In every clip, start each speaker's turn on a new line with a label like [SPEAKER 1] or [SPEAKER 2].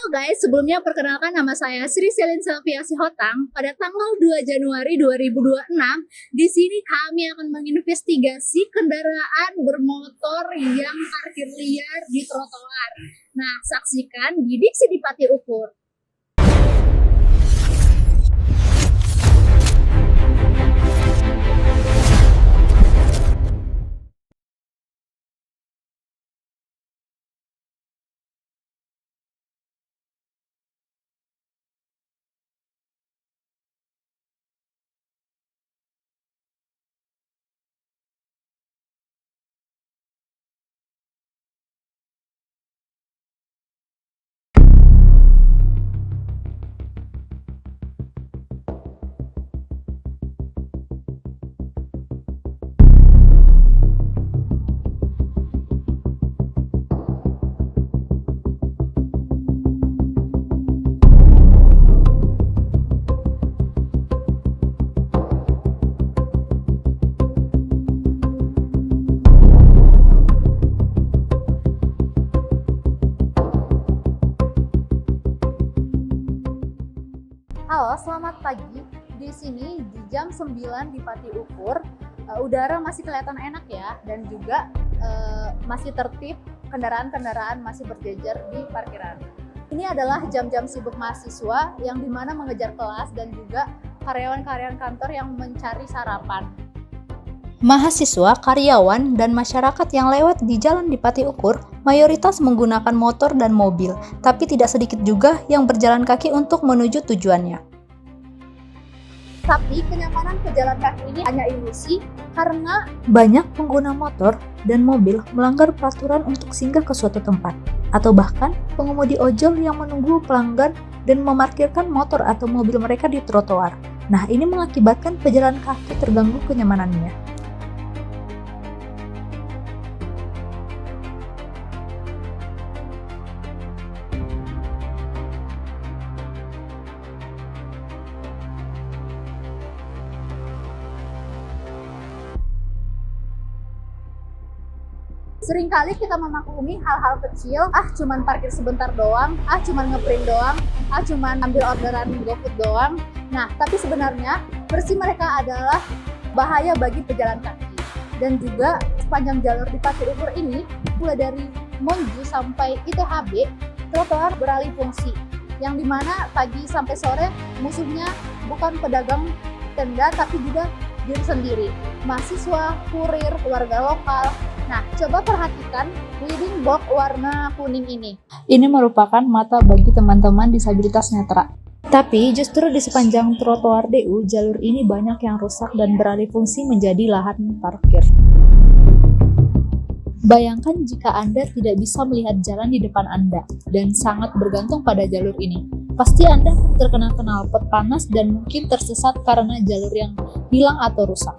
[SPEAKER 1] Halo guys, sebelumnya perkenalkan nama saya Sri Selin Selvia Sihotang. Pada tanggal 2 Januari 2026, di sini kami akan menginvestigasi kendaraan bermotor yang parkir liar di trotoar. Nah, saksikan di Diksi di Pati Ukur. Halo, selamat pagi. Di sini di jam 9 di Pati Ukur, udara masih kelihatan enak ya, dan juga masih tertib, kendaraan-kendaraan masih berjejer di parkiran. Ini adalah jam-jam sibuk mahasiswa yang dimana mengejar kelas dan juga karyawan-karyawan kantor yang mencari sarapan. Mahasiswa, karyawan, dan masyarakat yang lewat di jalan di Pati Ukur mayoritas menggunakan motor dan mobil, tapi tidak sedikit juga yang berjalan kaki untuk menuju tujuannya. Tapi kenyamanan pejalan kaki ini hanya ilusi karena banyak pengguna motor dan mobil melanggar peraturan untuk singgah ke suatu tempat, atau bahkan pengemudi ojol yang menunggu pelanggan dan memarkirkan motor atau mobil mereka di trotoar. Nah, ini mengakibatkan pejalan kaki terganggu kenyamanannya. Seringkali kita memaklumi hal-hal kecil, cuman parkir sebentar doang, cuman ngeprint doang, cuman ambil orderan GoFood doang. Nah, tapi sebenarnya versi mereka adalah bahaya bagi pejalan kaki. Dan juga sepanjang jalur di Pati Ukur ini, mulai dari Monju sampai ITHB, trotoar beralih fungsi. Yang dimana pagi sampai sore musuhnya bukan pedagang tenda, tapi juga diri sendiri. Mahasiswa, kurir, warga lokal. Nah, coba perhatikan leading box warna kuning ini. Ini merupakan mata bagi teman-teman disabilitas netra. Tapi justru di sepanjang trotoar DU, jalur ini banyak yang rusak dan beralih fungsi menjadi lahan parkir. Bayangkan jika Anda tidak bisa melihat jalan di depan Anda dan sangat bergantung pada jalur ini. Pasti Anda terkena knalpot panas dan mungkin tersesat karena jalur yang hilang atau rusak.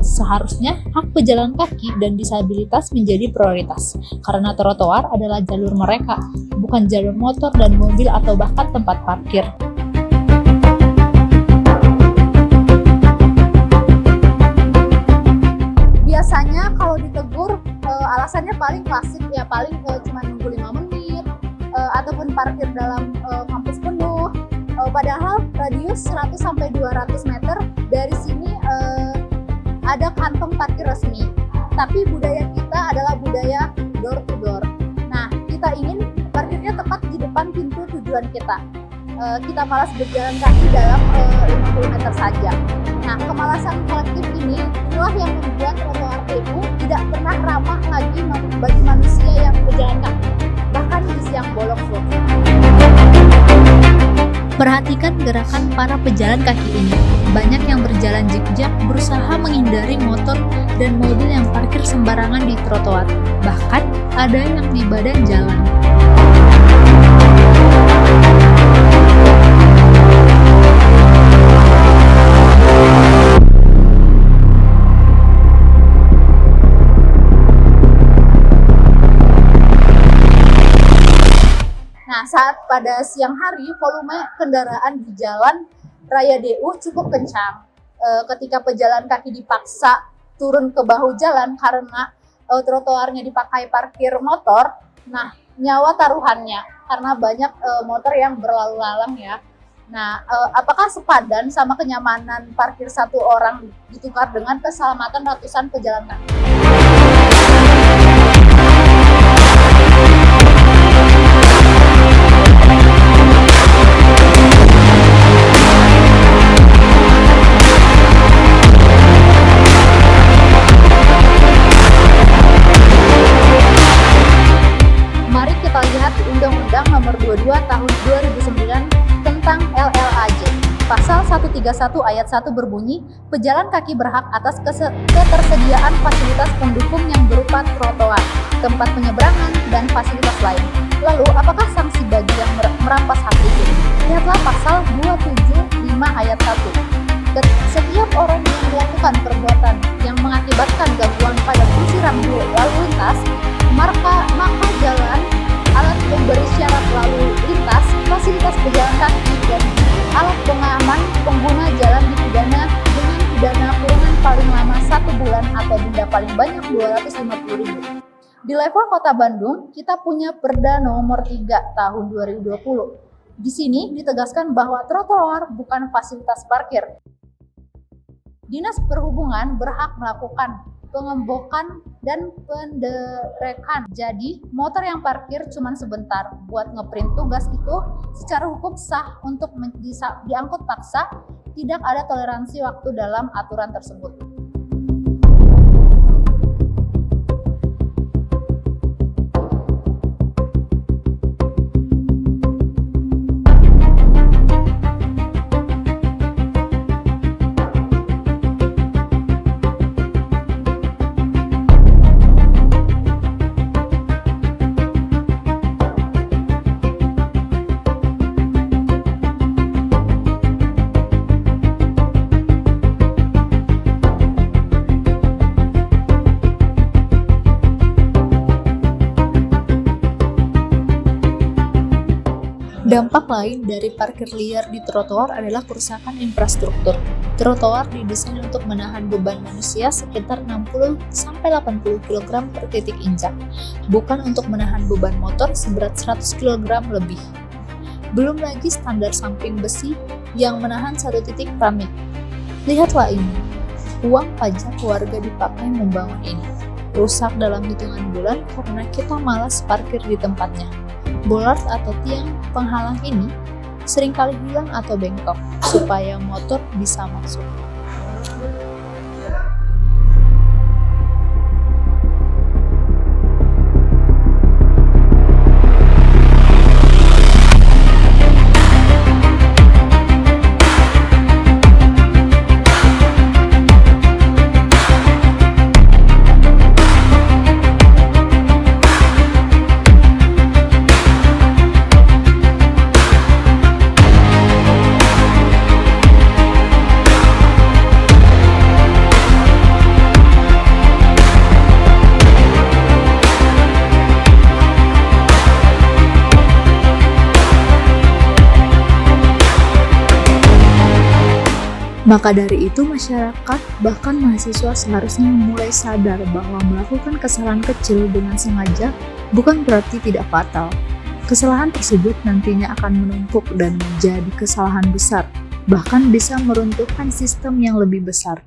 [SPEAKER 1] Seharusnya hak pejalan kaki dan disabilitas menjadi prioritas, karena trotoar adalah jalur mereka, bukan jalur motor dan mobil atau bahkan tempat parkir. Biasanya kalau ditegur, alasannya paling klasik ya, paling cuma nunggu 5 menit, ataupun parkir dalam kampus penuh. Padahal radius 100-200 meter dari sini ada kantong parkir resmi, tapi budaya kita adalah budaya door to door. Nah, kita ingin parkirnya tepat di depan pintu tujuan kita. Kita malas berjalan kaki dalam 50 meter saja. Nah, kemalasan kolektif ini itulah yang membuat trotoar DU tidak pernah ramah lagi bagi manusia yang berjalan kaki, bahkan di siang bolong pun. Perhatikan gerakan para pejalan kaki ini. Banyak yang berjalan zigzag berusaha menghindari motor dan mobil yang parkir sembarangan di trotoar. Bahkan ada yang di badan jalan. Nah, saat pada siang hari, volume kendaraan di jalan Raya DU cukup kencang. Ketika pejalan kaki dipaksa turun ke bahu jalan karena trotoarnya dipakai parkir motor, Nah, nyawa taruhannya karena banyak motor yang berlalu lalang ya. Nah, apakah sepadan sama kenyamanan parkir satu orang ditukar dengan keselamatan ratusan pejalan kaki? Mari kita lihat di Undang-Undang Nomor 22 Tahun 2009 tentang LLAJ. Pasal 131 ayat 1 berbunyi, pejalan kaki berhak atas ketersediaan fasilitas pendukung yang berupa trotoar, tempat penyeberangan, dan fasilitas lain. Lalu, apakah sanksi bagi yang merampas hak itu? Lihatlah pasal 275 ayat 1. Setiap orang yang melakukan perbuatan yang mengakibatkan gangguan pada fungsi rambu lalu lintas, maka jalan, alat pemberi syarat lalu lintas, fasilitas pejalan kaki, dan alat pengaman pengguna jalan dipidana dengan pidana kurungan paling lama 1 bulan atau denda paling banyak 250.000. Di level Kota Bandung, kita punya Perda Nomor 3 Tahun 2020. Di sini ditegaskan bahwa trotoar bukan fasilitas parkir. Dinas Perhubungan berhak melakukan pengembokan dan penderekan. Jadi, motor yang parkir cuma sebentar buat ngeprint tugas itu secara hukum sah untuk diangkut paksa, tidak ada toleransi waktu dalam aturan tersebut. Dampak lain dari parkir liar di trotoar adalah kerusakan infrastruktur. Trotoar didesain untuk menahan beban manusia sekitar 60-80 kg per titik injak, bukan untuk menahan beban motor seberat 100 kg lebih. Belum lagi standar samping besi yang menahan 1 titik keramik. Lihatlah ini, uang pajak warga dipakai membangun ini. Rusak dalam hitungan bulan karena kita malas parkir di tempatnya. Bollard atau tiang penghalang ini seringkali hilang atau bengkok supaya motor bisa masuk. Maka dari itu masyarakat, bahkan mahasiswa seharusnya mulai sadar bahwa melakukan kesalahan kecil dengan sengaja bukan berarti tidak fatal. Kesalahan tersebut nantinya akan menumpuk dan menjadi kesalahan besar, bahkan bisa meruntuhkan sistem yang lebih besar.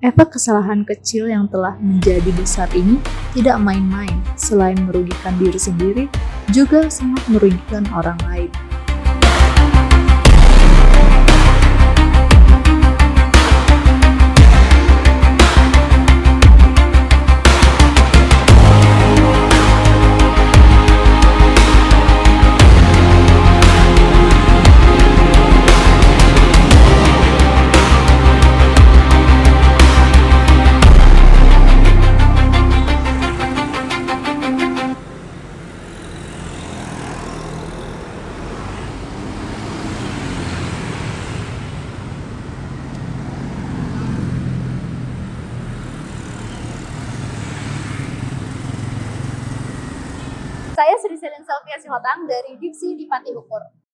[SPEAKER 1] Efek kesalahan kecil yang telah menjadi besar ini tidak main-main, selain merugikan diri sendiri, juga sangat merugikan orang lain. Saya Sri Selin Selvia Sihotang dari Diksi Dipati Ukur.